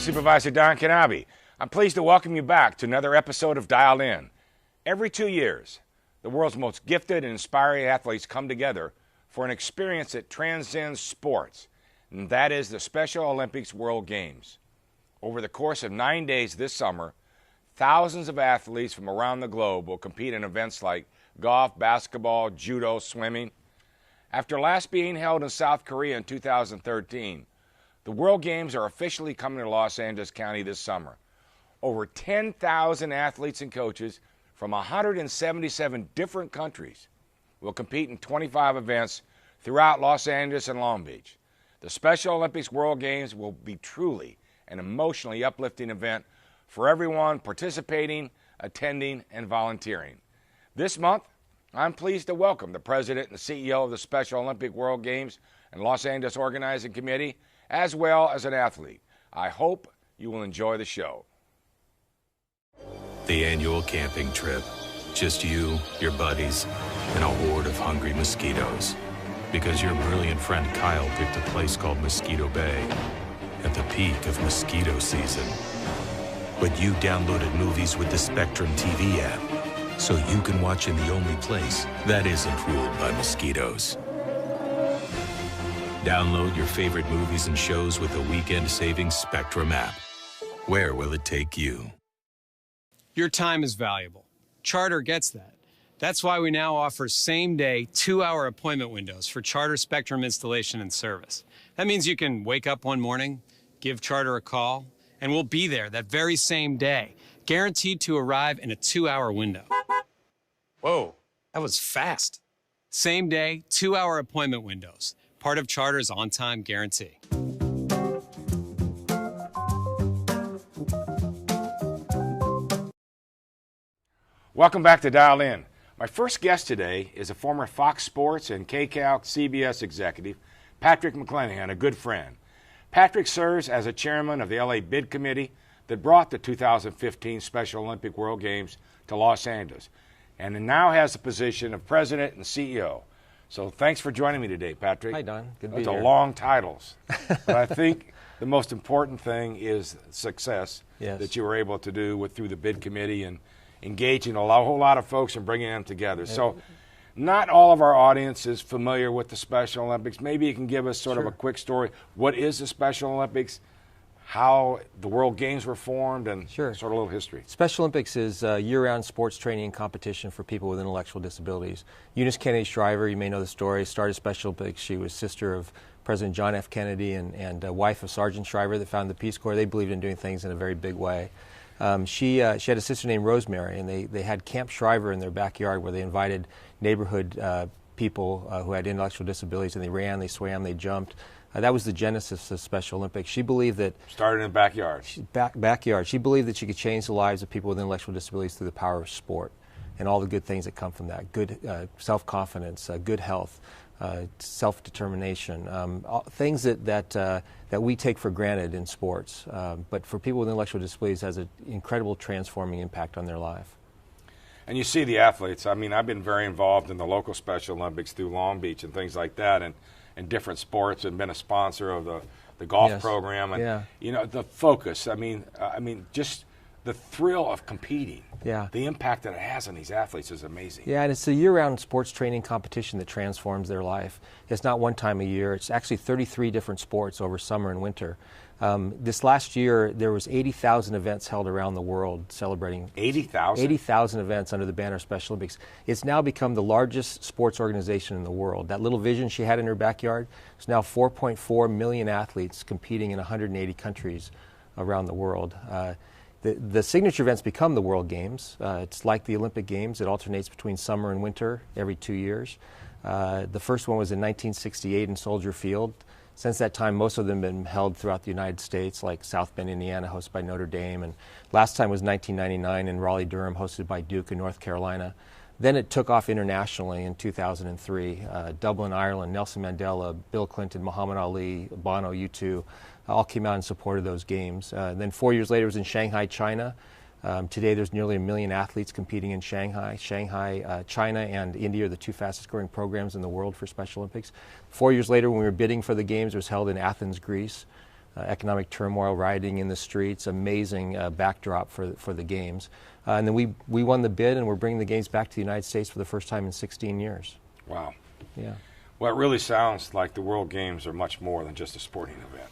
Supervisor Don Knabe. I'm pleased to welcome you back to another episode of Dialed In. Every 2 years, the world's most gifted and inspiring athletes come together for an experience that transcends sports, and that is the Special Olympics World Games. Over the course of 9 days this summer, thousands of athletes from around the globe will compete in events like golf, basketball, judo, swimming. After last being held in South Korea in 2013, the World Games are officially coming to Los Angeles County this summer. Over 10,000 athletes and coaches from 177 different countries will compete in 25 events throughout Los Angeles and Long Beach. The Special Olympics World Games will be truly an emotionally uplifting event for everyone participating, attending, and volunteering. This month, I'm pleased to welcome the President and CEO of the Special Olympic World Games and Los Angeles Organizing Committee, as well as an athlete. I hope you will enjoy the show. The annual camping trip. Just you, your buddies, and a horde of hungry mosquitoes. Because your brilliant friend Kyle picked a place called Mosquito Bay at the peak of mosquito season. But you downloaded movies with the Spectrum TV app, so you can watch in the only place that isn't ruled by mosquitoes. Download your favorite movies and shows with the weekend-saving Spectrum app. Where will it take you? Your time is valuable. Charter gets that. That's why we now offer same-day, 2-hour appointment windows for Charter Spectrum installation and service. That means you can wake up one morning, give Charter a call, and we'll be there that very same day, guaranteed to arrive in a 2-hour window. Whoa, that was fast. Same-day, 2-hour appointment windows. Part of Charter's on-time guarantee. Welcome back to Dial In. My first guest today is a former Fox Sports and KCAL CBS executive, Patrick McClanahan, a good friend. Patrick serves as a chairman of the LA Bid Committee that brought the 2015 Special Olympic World Games to Los Angeles, and now has the position of president and CEO. So thanks for joining me today, Patrick. Hi, Don. Good to be here. here. Those are long titles. But I think the most important thing is success that you were able to do through the bid committee and engaging a whole lot of folks and bringing them together. So not all of our audience is familiar with the Special Olympics. Maybe you can give us sort of a quick story. What is the Special Olympics? How the World Games were formed, and sort of a little history. Special Olympics is a year-round sports training and competition for people with intellectual disabilities. Eunice Kennedy Shriver, you may know the story, started Special Olympics. She was sister of President John F. Kennedy and wife of Sergeant Shriver that founded the Peace Corps. They believed in doing things in a very big way. She had a sister named Rosemary, and they had Camp Shriver in their backyard where they invited neighborhood people who had intellectual disabilities, and they ran, they swam, they jumped. That was the genesis of Special Olympics. She believed that... Started in the backyard. Backyard. She believed that she could change the lives of people with intellectual disabilities through the power of sport and all the good things that come from that. Good self-confidence, good health, self-determination, things that we take for granted in sports. But for people with intellectual disabilities, it has an incredible transforming impact on their life. And you see the athletes. I mean, I've been very involved in the local Special Olympics through Long Beach and things like that, and different sports, and been a sponsor of the golf program. And you know, the focus. I mean, just the thrill of competing. The impact that it has on these athletes is amazing. Yeah, and it's a year-round sports training competition that transforms their life. It's not one time a year. It's actually 33 different sports over summer and winter. This last year, there was 80,000 events held around the world celebrating 80,000? 80,000 events under the banner of Special Olympics. It's now become the largest sports organization in the world. That little vision she had in her backyard is now 4.4 million athletes competing in 180 countries around the world. The signature events become the World Games. It's like the Olympic Games. It alternates between summer and winter every 2 years. The first one was in 1968 in Soldier Field. Since that time, most of them have been held throughout the United States, like South Bend, Indiana, hosted by Notre Dame. And last time was 1999 in Raleigh-Durham, hosted by Duke in North Carolina. Then it took off internationally in 2003. Dublin, Ireland, Nelson Mandela, Bill Clinton, Muhammad Ali, Bono, U2, all came out in support of those games. Then 4 years later it was in Shanghai, China. Today there's nearly 1 million athletes competing in Shanghai. China and India are the two fastest growing programs in the world for Special Olympics. 4 years later, when we were bidding for the games, it was held in Athens, Greece. economic turmoil, rioting in the streets, amazing backdrop for the games. And then we won the bid, and we're bringing the games back to the United States for the first time in 16 years. Wow. Yeah. Well, it really sounds like the World Games are much more than just a sporting event.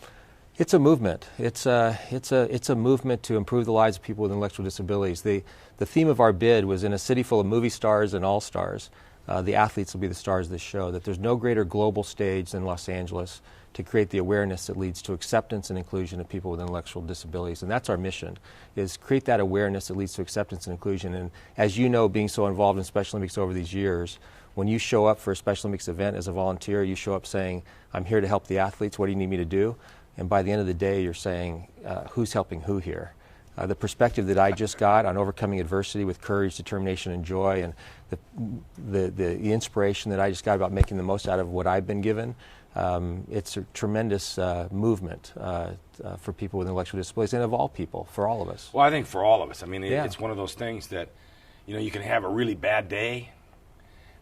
It's a movement. It's a movement to improve the lives of people with intellectual disabilities. The theme of our bid was, in a city full of movie stars and all-stars, the athletes will be the stars of this show, that there's no greater global stage than Los Angeles to create the awareness that leads to acceptance and inclusion of people with intellectual disabilities. And that's our mission, is create that awareness that leads to acceptance and inclusion. And as you know, being so involved in Special Olympics over these years, when you show up for a Special Olympics event as a volunteer, you show up saying, I'm here to help the athletes, what do you need me to do? And by the end of the day, you're saying, who's helping who here? The perspective that I just got on overcoming adversity with courage, determination, and joy, and the inspiration that I just got about making the most out of what I've been given, it's a tremendous movement for people with intellectual disabilities, and of all people, for all of us. Well, I think for all of us. I mean, Yeah. it's one of those things that, you can have a really bad day,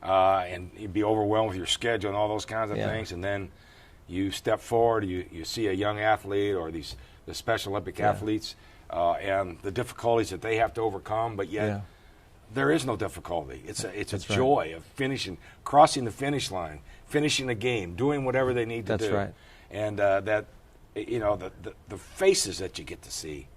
and you'd be overwhelmed with your schedule and all those kinds of Yeah. things, and then you step forward, you see a young athlete or the Special Olympic athletes, and the difficulties that they have to overcome, but yet Yeah. there is no difficulty. It's a That's right. joy of crossing the finish line, finishing the game, doing whatever they need to That's do. right. And the faces that you get to see.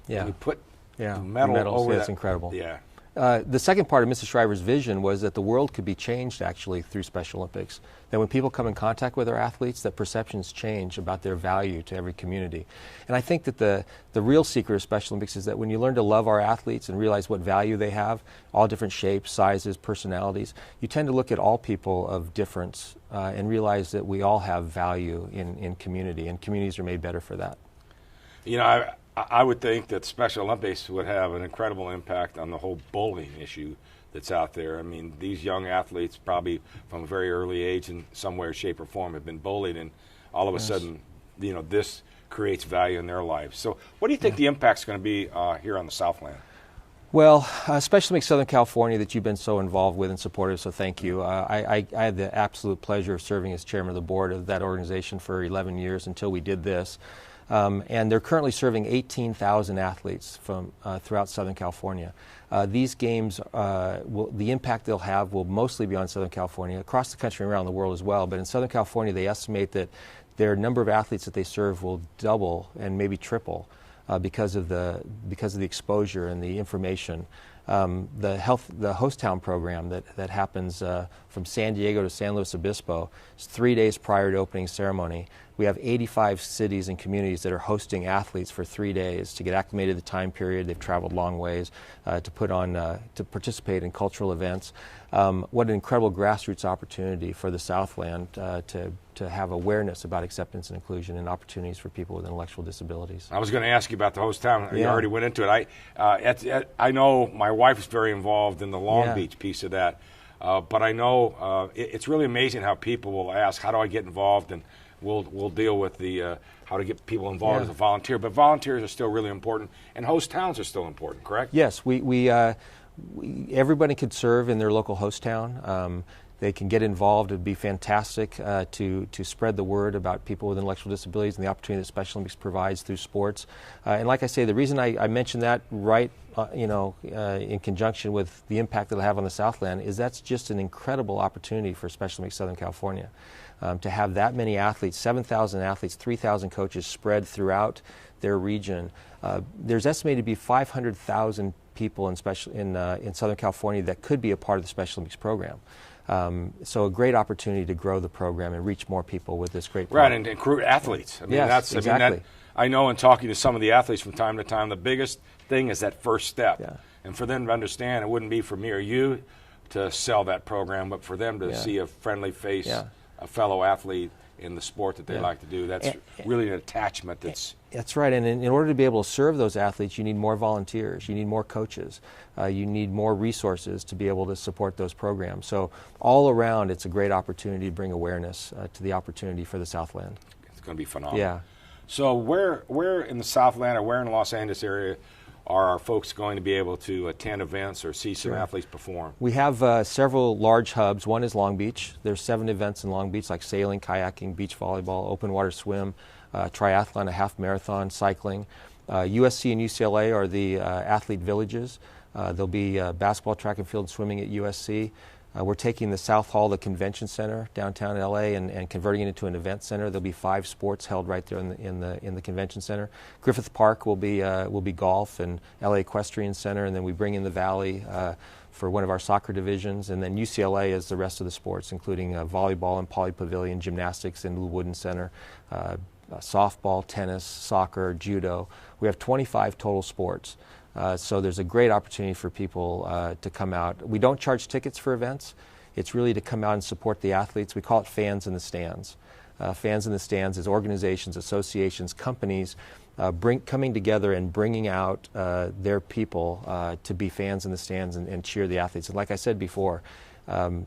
Yeah. When you put Yeah. the medal medals, over yeah, it's that. incredible. Yeah. The second part of Mrs. Shriver's vision was that the world could be changed actually through Special Olympics. That when people come in contact with our athletes, that perceptions change about their value to every community. And I think that the real secret of Special Olympics is that when you learn to love our athletes and realize what value they have, all different shapes, sizes, personalities, you tend to look at all people of difference and realize that we all have value in community, and communities are made better for that. I would think that Special Olympics would have an incredible impact on the whole bullying issue that's out there. I mean, these young athletes probably from a very early age in some way or shape or form have been bullied, and all of a sudden, this creates value in their lives. So what do you think the impact's going to be here on the Southland? Well, Special Olympics Southern California that you've been so involved with and supportive, so thank you. I had the absolute pleasure of serving as chairman of the board of that organization for 11 years until we did this. And they're currently serving 18,000 athletes from throughout Southern California. These games, the impact they'll have will mostly be on Southern California, across the country and around the world as well. But in Southern California, they estimate that their number of athletes that they serve will double and maybe triple because of the exposure and the information. The Host Town program that happens from San Diego to San Luis Obispo is 3 days prior to opening ceremony. We have 85 cities and communities that are hosting athletes for 3 days to get acclimated to the time period. They've traveled long ways to participate in cultural events. What an incredible grassroots opportunity for the Southland to have awareness about acceptance and inclusion and opportunities for people with intellectual disabilities. I was going to ask you about the Host Town. You Yeah. already went into it. I know my wife is very involved in the Long Beach piece of that, but I know it's really amazing how people will ask, how do I get involved? And we'll deal with the how to get people involved as a volunteer. But volunteers are still really important, and host towns are still important, correct? Yes, everybody could serve in their local host town. They can get involved. It would be fantastic to spread the word about people with intellectual disabilities and the opportunity that Special Olympics provides through sports. And like I say, the reason I mentioned that in conjunction with the impact it'll have on the Southland is that's just an incredible opportunity for Special Olympics Southern California. To have that many athletes, 7,000 athletes, 3,000 coaches spread throughout their region. There's estimated to be 500,000 people in Southern California that could be a part of the Special Olympics program. So a great opportunity to grow the program and reach more people with this great program. Right, and recruit athletes. I mean, Yes, exactly. I know in talking to some of the athletes from time to time, the biggest thing is that first step. Yeah. And for them to understand, it wouldn't be for me or you to sell that program, but for them to see a friendly face, a fellow athlete in the sport that they like to do. That's really an attachment That's right, and in order to be able to serve those athletes, you need more volunteers, you need more coaches, you need more resources to be able to support those programs. So all around, it's a great opportunity to bring awareness to the opportunity for the Southland. It's going to be phenomenal. Yeah. So where in the Southland or where in the Los Angeles area are our folks going to be able to attend events or see some athletes perform? We have several large hubs. One is Long Beach. There's 7 events in Long Beach, like sailing, kayaking, beach volleyball, open water swim, triathlon, a half marathon, cycling. USC and UCLA are the athlete villages. There'll be basketball, track and field, swimming at USC. We're taking the South Hall, the convention center downtown LA, and converting it into an event center. There'll be 5 sports held right there in the convention center. Griffith Park will be golf, and LA Equestrian Center, and then we bring in the Valley for one of our soccer divisions, and then UCLA is the rest of the sports, including volleyball and poly pavilion, gymnastics in the Wooden Center, softball, tennis, soccer, judo. We have 25 total sports. So there's a great opportunity for people to come out. We don't charge tickets for events. It's really to come out and support the athletes. We call it Fans in the Stands. Fans in the Stands is organizations, associations, companies coming together and bringing out their people to be fans in the stands and cheer the athletes. And like I said before,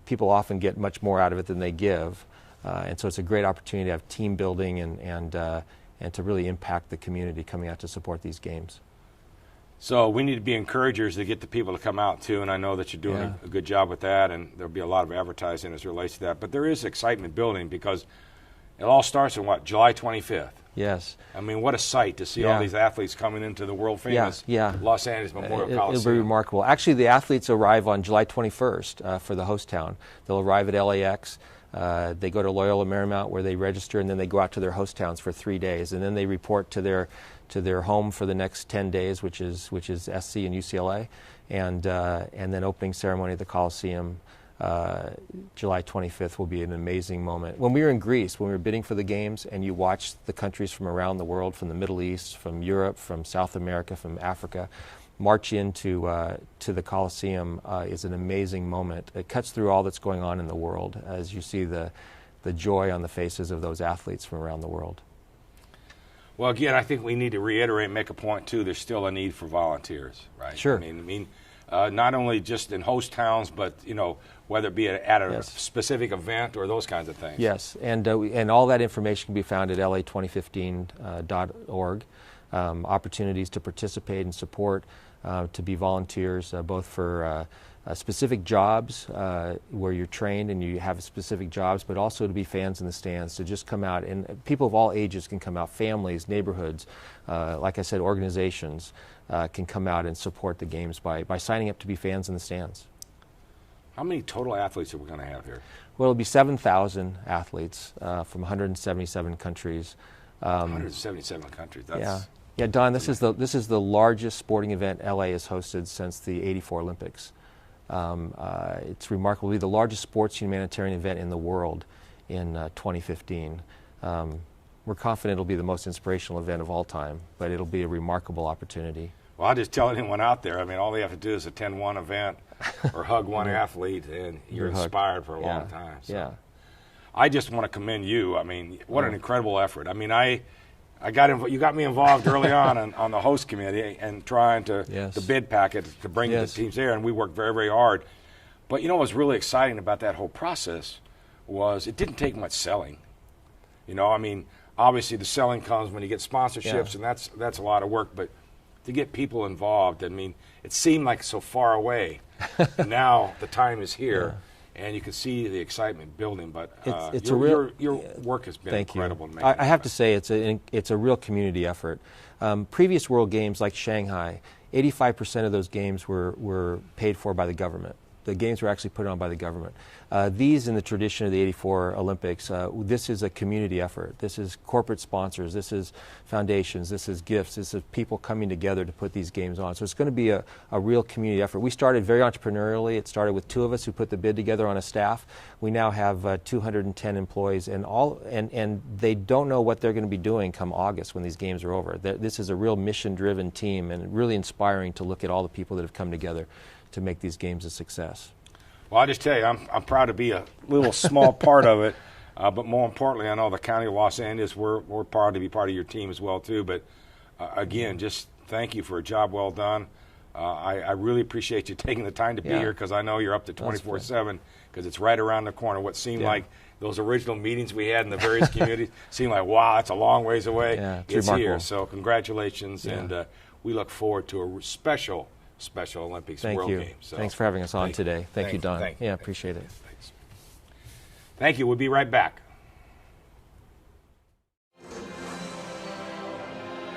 people often get much more out of it than they give. And so it's a great opportunity to have team building and to really impact the community coming out to support these games. So we need to be encouragers to get the people to come out too, and I know that you're doing a good job with that, and there'll be a lot of advertising as it relates to that. But there is excitement building because it all starts on what, July 25th? Yes. I mean, what a sight to see all these athletes coming into the world famous Los Angeles Memorial Coliseum. It'll be remarkable. Actually, the athletes arrive on July 21st for the host town. They'll arrive at LAX. They go to Loyola Marymount where they register, and then they go out to their host towns for 3 days, and then they report to their home for the next 10 days, which is SC and UCLA, and then opening ceremony at the Coliseum. July 25th will be an amazing moment. When we were in Greece, when we were bidding for the games, and you watched the countries from around the world, from the Middle East, from Europe, from South America, from Africa, march into to the Coliseum is an amazing moment. It cuts through all that's going on in the world as you see the joy on the faces of those athletes from around the world. Well, again, I think we need to reiterate and make a point, too. There's still a need for volunteers, right? Sure. I mean, not only just in host towns, but, you know, whether it be at a specific event or those kinds of things. Yes, and all that information can be found at la2015.org. Opportunities to participate and support, to be volunteers, both for specific jobs where you're trained and you have specific jobs, but also to be fans in the stands, to just come out. And people of all ages can come out, families, neighborhoods, like I said, organizations can come out and support the games by signing up to be fans in the stands. How many total athletes are we going to have here? Well, it'll be 7,000 athletes from 177 countries. 177 countries. That's Yeah, Don, this is the largest sporting event LA has hosted since the '84 Olympics. It's remarkable. It'll be the largest sports humanitarian event in the world in 2015. We're confident it'll be the most inspirational event of all time, but it'll be a remarkable opportunity. Well, I'll just tell anyone out there, I mean, all they have to do is attend one event or hug one athlete, and you're inspired for a long time. So. Yeah. I just want to commend you. I mean, what an incredible effort. I mean, you got me involved early on the host committee and trying to the bid packet to bring the teams there, and we worked very, very hard. But you know what was really exciting about that whole process was it didn't take much selling. You know, I mean, obviously the selling comes when you get sponsorships, and that's a lot of work, but to get people involved, I mean, it seemed like so far away. Now the time is here. And you can see the excitement building, but your work has been incredible. I have to say it's a real community effort. Previous World Games like Shanghai, 85% of those games were paid for by the government. The games were actually put on by the government. These, in the tradition of the '84 Olympics, this is a community effort. This is corporate sponsors. This is foundations. This is gifts. This is people coming together to put these games on. So it's going to be a real community effort. We started very entrepreneurially. It started with 2 of us who put the bid together on a staff. We now have 210 employees, and they don't know what they're going to be doing come August when these games are over. This is a real mission-driven team, and really inspiring to look at all the people that have come together to make these games a success. Well, I just tell you, I'm proud to be a little small part of it, but more importantly, I know the County of Los Angeles, we're proud to be part of your team as well, too. But again, just thank you for a job well done. I really appreciate you taking the time to be here, because I know you're up to 24/7, because it's right around the corner. What seemed like those original meetings we had in the various communities seemed like, wow, it's a long ways away. It's here. So congratulations, and we look forward to a Special Olympics World Games. So, thanks for having us on today. Thank you, Don. Appreciate it. Thanks. Thank you. We'll be right back.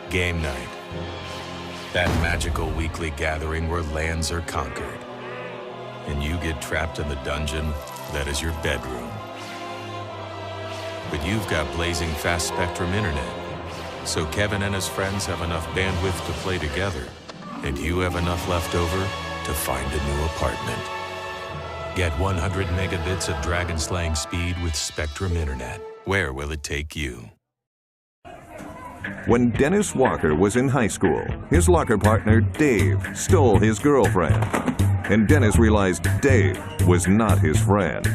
Game night. That magical weekly gathering where lands are conquered. And you get trapped in the dungeon that is your bedroom. But you've got blazing fast spectrum internet. So Kevin and his friends have enough bandwidth to play together. And you have enough left over to find a new apartment. Get 100 megabits of dragon slaying speed with Spectrum Internet. Where will it take you? When Dennis Walker was in high school, his locker partner, Dave, stole his girlfriend. And Dennis realized Dave was not his friend.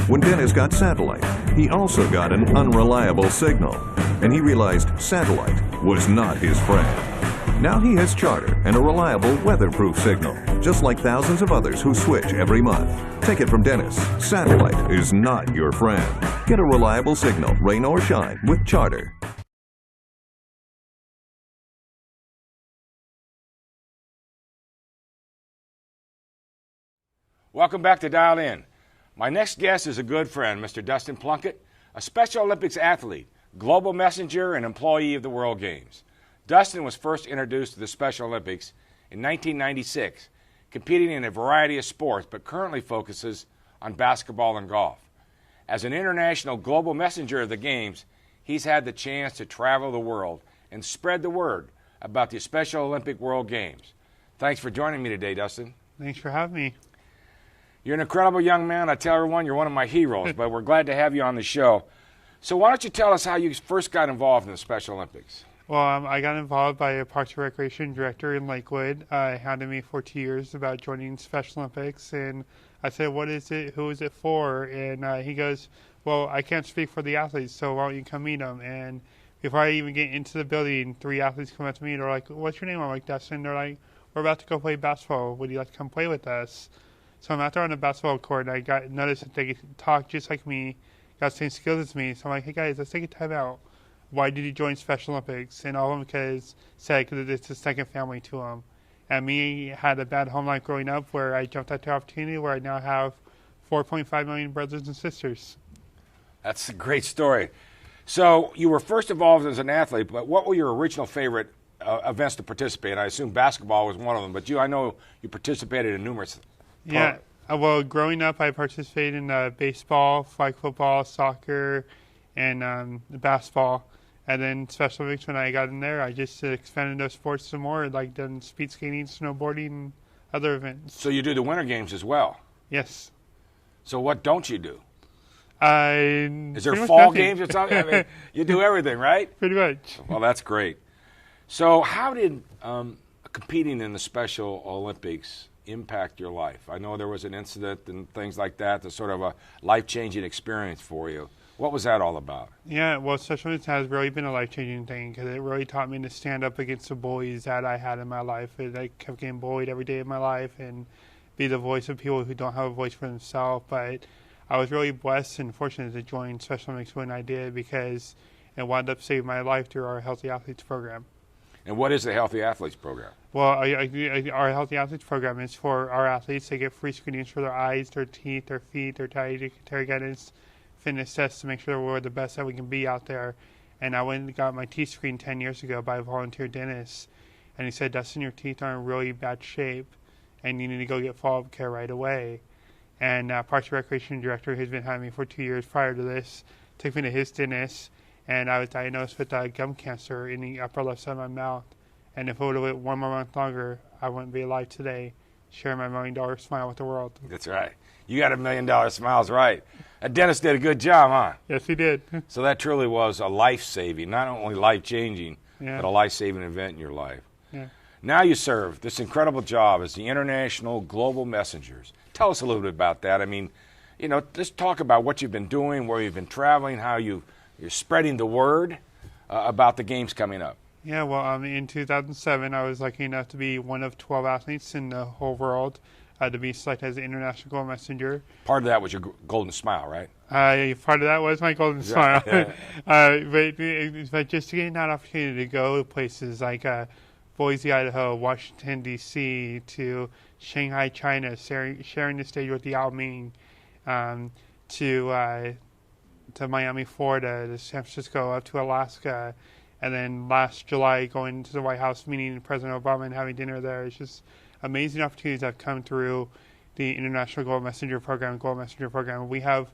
When Dennis got satellite, he also got an unreliable signal. And he realized satellite was not his friend. Now he has Charter and a reliable weatherproof signal, just like thousands of others who switch every month. Take it from Dennis. Satellite is not your friend. Get a reliable signal, rain or shine, with Charter. Welcome back to Dial In. My next guest is a good friend, Mr. Dustin Plunkett, a Special Olympics athlete, global messenger, and employee of the World Games. Dustin was first introduced to the Special Olympics in 1996, competing in a variety of sports, but currently focuses on basketball and golf. As an international global messenger of the Games, he's had the chance to travel the world and spread the word about the Special Olympic World Games. Thanks for joining me today, Dustin. Thanks for having me. You're an incredible young man. I tell everyone you're one of my heroes, but we're glad to have you on the show. So why don't you tell us how you first got involved in the Special Olympics? Well, I got involved by a Parks and Recreation director in Lakewood. He handed me for 2 years about joining Special Olympics, and I said, what is it? Who is it for? And he goes, well, I can't speak for the athletes, so why don't you come meet them? And before I even get into the building, 3 athletes come up to me. They're like, what's your name? I'm like, Dustin. They're like, we're about to go play basketball. Would you like to come play with us? So I'm out there on the basketball court, and I noticed that they talk just like me, got the same skills as me. So I'm like, hey, guys, let's take a time out. Why did you join Special Olympics? And all of them said because it's a second family to them. And me had a bad home life growing up where I jumped at the opportunity where I now have 4.5 million brothers and sisters. That's a great story. So you were first involved as an athlete, but what were your original favorite events to participate in? I assume basketball was one of them, but I know you participated in numerous. Yeah, well, growing up, I participated in baseball, flag football, soccer, and basketball. And then Special Olympics, when I got in there, I just expanded those sports some more, like done speed skating, snowboarding, and other events. So you do the Winter Games as well? Yes. So what don't you do? Is there Pretty fall much games or something? I mean, you do everything, right? Pretty much. Well, that's great. So how did competing in the Special Olympics impact your life? I know there was an incident and things like that, that's sort of a life-changing experience for you. What was that all about? Yeah, well, Special Olympics has really been a life-changing thing because it really taught me to stand up against the bullies that I had in my life. I kept getting bullied every day of my life and be the voice of people who don't have a voice for themselves. But I was really blessed and fortunate to join Special Olympics when I did because it wound up saving my life through our Healthy Athletes program. And what is the Healthy Athletes program? Well, our Healthy Athletes program is for our athletes. They get free screenings for their eyes, their teeth, their feet, their dietary guidance, fitness tests to make sure we're the best that we can be out there. And I went and got my teeth screened 10 years ago by a volunteer dentist. And he said, Dustin, your teeth are in really bad shape, and you need to go get follow-up care right away. And Parks and Recreation director, who's been having me for 2 years prior to this, took me to his dentist, and I was diagnosed with gum cancer in the upper left side of my mouth. And if it would have waited 1 more month longer, I wouldn't be alive today, sharing my $1 million smile with the world. That's right. You got $1 million smiles, right? That dentist did a good job, huh? Yes, he did. So that truly was a life-saving, not only life-changing, Yeah. but a life-saving event in your life. Yeah. Now you serve this incredible job as the International Global Messengers. Tell us a little bit about that. I mean, let's talk about what you've been doing, where you've been traveling, how you're spreading the word about the games coming up. Yeah, well, in 2007, I was lucky enough to be one of 12 athletes in the whole world to be selected as an international gold messenger. Part of that was your golden smile, right? Part of that was my golden smile. But just getting that opportunity to go to places like Boise, Idaho, Washington, D.C., to Shanghai, China, sharing the stage with the Yao Ming, to Miami, Florida, to San Francisco, up to Alaska, And then last July, going to the White House, meeting President Obama and having dinner there. It's just amazing opportunities that have come through the International Gold Messenger Program, Gold Messenger Program. We have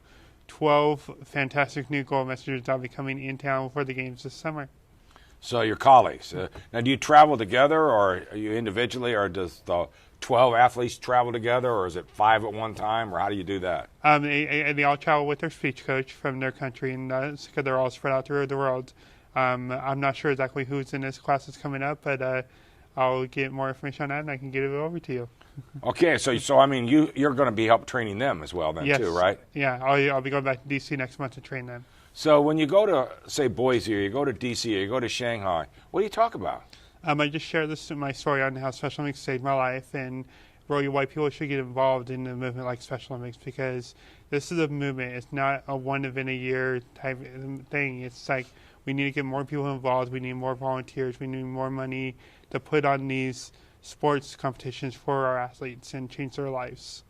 12 fantastic new Gold Messengers that will be coming in town for the games this summer. So your colleagues. Now, do you travel together, or are you individually, or does the 12 athletes travel together, or is it 5 at one time, or how do you do that? They all travel with their speech coach from their country, and because they're all spread out through the world. I'm not sure exactly who's in this class that's coming up, but I'll get more information on that, and I can get it over to you. Okay, so I mean, you're going to be help training them as well then, yes. too, right? Yeah, I'll be going back to D.C. next month to train them. So when you go to, say, Boise, or you go to D.C., or you go to Shanghai, what do you talk about? I just share my story on how Special Olympics saved my life, and really why people should get involved in a movement like Special Olympics, because this is a movement. It's not a one event a year type thing. It's like we need to get more people involved. We need more volunteers. We need more money to put on these sports competitions for our athletes and change their lives.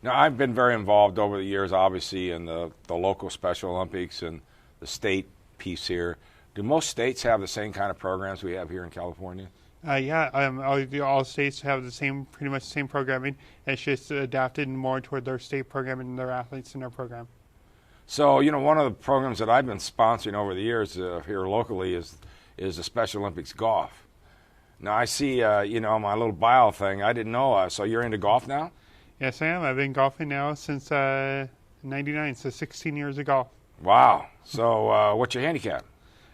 Now, I've been very involved over the years, obviously, in the local Special Olympics and the state piece here. Do most states have the same kind of programs we have here in California? All states have pretty much the same programming. It's just adapted more toward their state program and their athletes in their program. So, one of the programs that I've been sponsoring over the years here locally is the Special Olympics golf. Now, I see, my little bio thing. I didn't know. So you're into golf now? Yes, I am. I've been golfing now since '99, so 16 years of golf. Wow. So what's your handicap?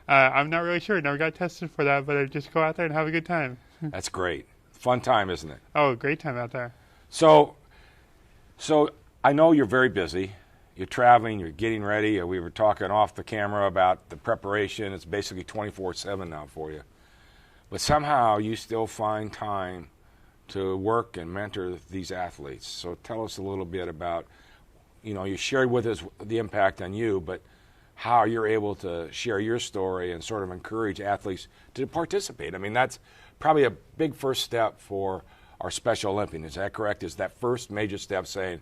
I'm not really sure. Never got tested for that, but I just go out there and have a good time. That's great. Fun time, isn't it? Oh, great time out there. So I know you're very busy. You're traveling. You're getting ready. We were talking off the camera about the preparation. It's basically 24/7 now for you. But somehow you still find time to work and mentor these athletes. So tell us a little bit about, you shared with us the impact on you, but how you're able to share your story and sort of encourage athletes to participate. I mean, that's probably a big first step for our Special Olympian. Is that correct? Is that first major step saying,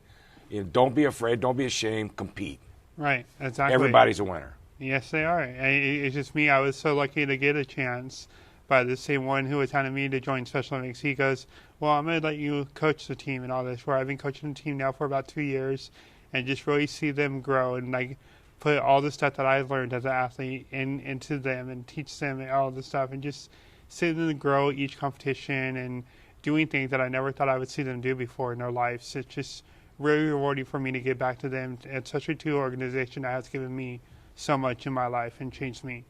don't be afraid, don't be ashamed, compete. Right, exactly. Everybody's a winner. Yes, they are. It's just me. I was so lucky to get a chance by the same one who was telling me to join Special Olympics. He goes, well, I'm going to let you coach the team and all this, where I've been coaching the team now for about 2 years and just really see them grow and put all the stuff that I've learned as an athlete into them and teach them all the stuff and just see them grow each competition and doing things that I never thought I would see them do before in their lives. It's just really rewarding for me to give back to them, especially to an organization that has given me so much in my life and changed me.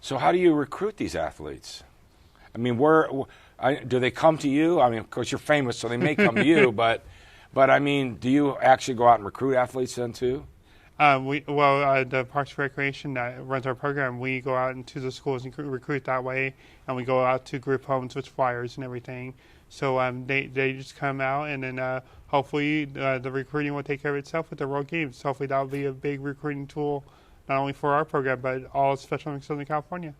So how do you recruit these athletes? I mean, do they come to you? I mean, of course, you're famous, so they may come to you, but I mean, do you actually go out and recruit athletes then too? The Parks and Recreation that runs our program, we go out into the schools and recruit that way, and we go out to group homes with flyers and everything. So they just come out, and then hopefully the recruiting will take care of itself with the World Games. Hopefully that will be a big recruiting tool, not only for our program, but all Special Olympics Southern California.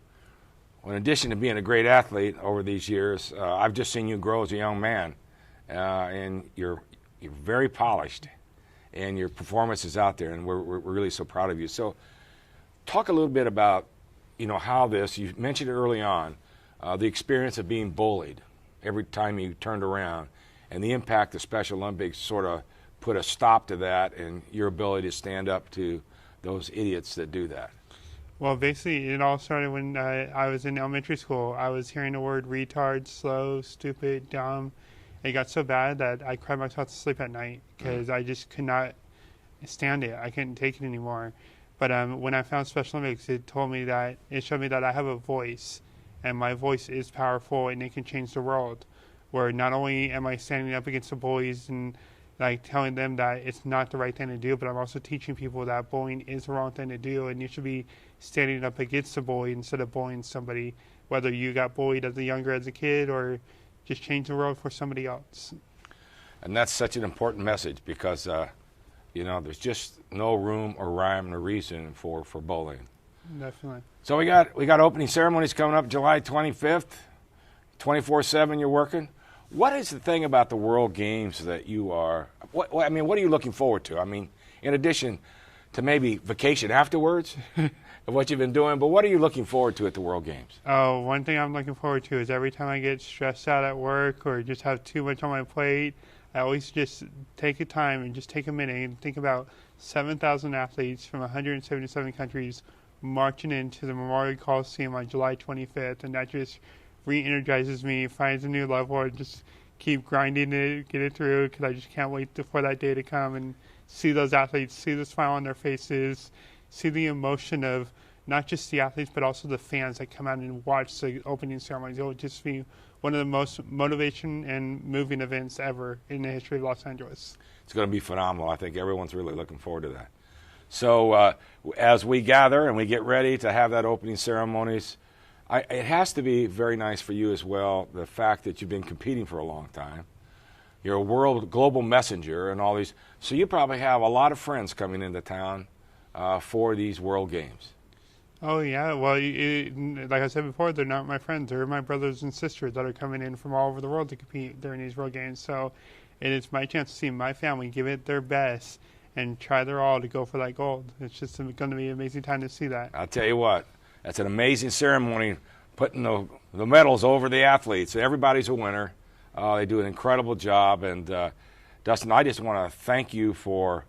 Well, in addition to being a great athlete over these years, I've just seen you grow as a young man, and you're very polished, and your performance is out there, and we're really so proud of you. So talk a little bit about, how you mentioned it early on, the experience of being bullied every time you turned around, and the impact the Special Olympics sort of put a stop to that and your ability to stand up to those idiots that do that. Well, basically, it all started when I was in elementary school. I was hearing the word retard, slow, stupid, dumb. It got so bad that I cried myself to sleep at night because I just could not stand it. I couldn't take it anymore. But when I found Special Olympics, it showed me that I have a voice, and my voice is powerful, and it can change the world. Where not only am I standing up against the bullies and telling them that it's not the right thing to do, but I'm also teaching people that bullying is the wrong thing to do, and you should be standing up against the bully instead of bullying somebody, whether you got bullied as a kid or just change the world for somebody else. And that's such an important message because, there's just no room or rhyme or reason for bullying. Definitely. So we got opening ceremonies coming up July 25th, 24/7 you're working. What is the thing about the World Games that you are, what are you looking forward to? I mean, in addition to maybe vacation afterwards of what you've been doing. But what are you looking forward to at the World Games? Oh, one thing I'm looking forward to is every time I get stressed out at work or just have too much on my plate, I always just take a time and just take a minute and think about 7,000 athletes from 177 countries marching into the Memorial Coliseum on July 25th, and that just re-energizes me, finds a new level, and just keep grinding it, get it through, because I just can't wait for that day to come and see those athletes, see the smile on their faces, see the emotion of not just the athletes, but also the fans that come out and watch the opening ceremonies. It will just be one of the most motivation and moving events ever in the history of Los Angeles. It's going to be phenomenal. I think everyone's really looking forward to that. So as we gather and we get ready to have that opening ceremonies, it has to be very nice for you as well, the fact that you've been competing for a long time. You're a global messenger and all these. So you probably have a lot of friends coming into town for these World Games. Oh, yeah. Well, like I said before, they're not my friends. They're my brothers and sisters that are coming in from all over the world to compete during these World Games. So it's my chance to see my family give it their best and try their all to go for that gold. It's just going to be an amazing time to see that. I'll tell you what, that's an amazing ceremony, putting the medals over the athletes. Everybody's a winner. They do an incredible job. And Dustin, I just want to thank you for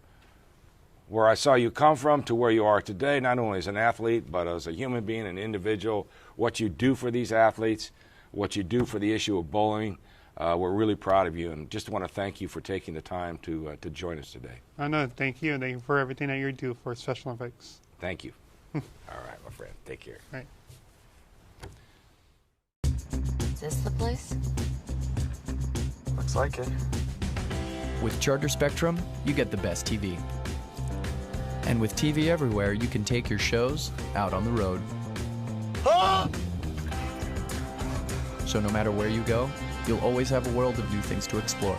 where I saw you come from to where you are today, not only as an athlete, but as a human being, an individual, what you do for these athletes, what you do for the issue of bullying. We're really proud of you, and just want to thank you for taking the time to join us today. Oh, no, thank you, and thank you for everything that you do for Special Olympics. Thank you. All right, my friend. Take care. All right. Is this the place? Looks like it. With Charter Spectrum, you get the best TV. And with TV everywhere, you can take your shows out on the road. So no matter where you go, you'll always have a world of new things to explore.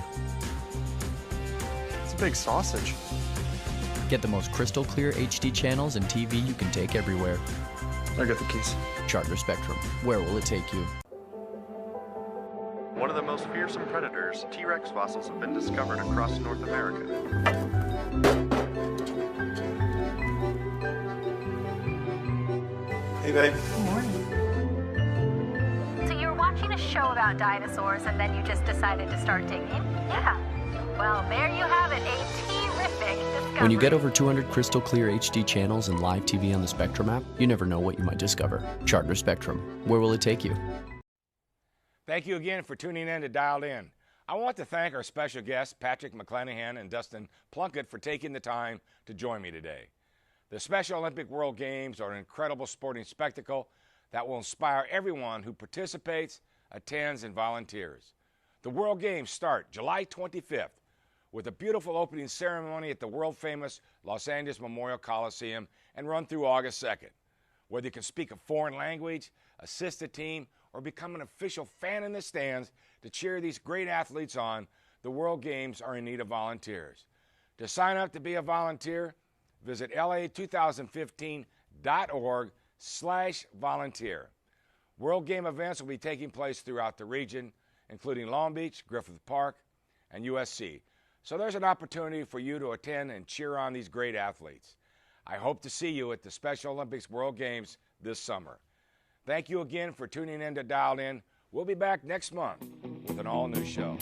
It's a big sausage. Get the most crystal clear HD channels and TV you can take everywhere. I got the keys. Charter Spectrum. Where will it take you? One of the most fearsome predators, T-Rex fossils have been discovered across North America. Hey, babe. Good morning. So you were watching a show about dinosaurs and then you just decided to start digging? Yeah. Well, there you have it, a terrific discovery. When you get over 200 crystal clear HD channels and live TV on the Spectrum app, you never know what you might discover. Charter Spectrum. Where will it take you? Thank you again for tuning in to Dialed In. I want to thank our special guests, Patrick McClanahan and Dustin Plunkett, for taking the time to join me today. The Special Olympic World Games are an incredible sporting spectacle that will inspire everyone who participates, attends, and volunteers. The World Games start July 25th with a beautiful opening ceremony at the world-famous Los Angeles Memorial Coliseum and run through August 2nd. Whether you can speak a foreign language, assist a team, or become an official fan in the stands to cheer these great athletes on, the World Games are in need of volunteers. To sign up to be a volunteer, visit la2015.org/volunteer. World Game events will be taking place throughout the region, including Long Beach, Griffith Park, and USC. So there's an opportunity for you to attend and cheer on these great athletes. I hope to see you at the Special Olympics World Games this summer. Thank you again for tuning in to Dialed In. We'll be back next month with an all-new show.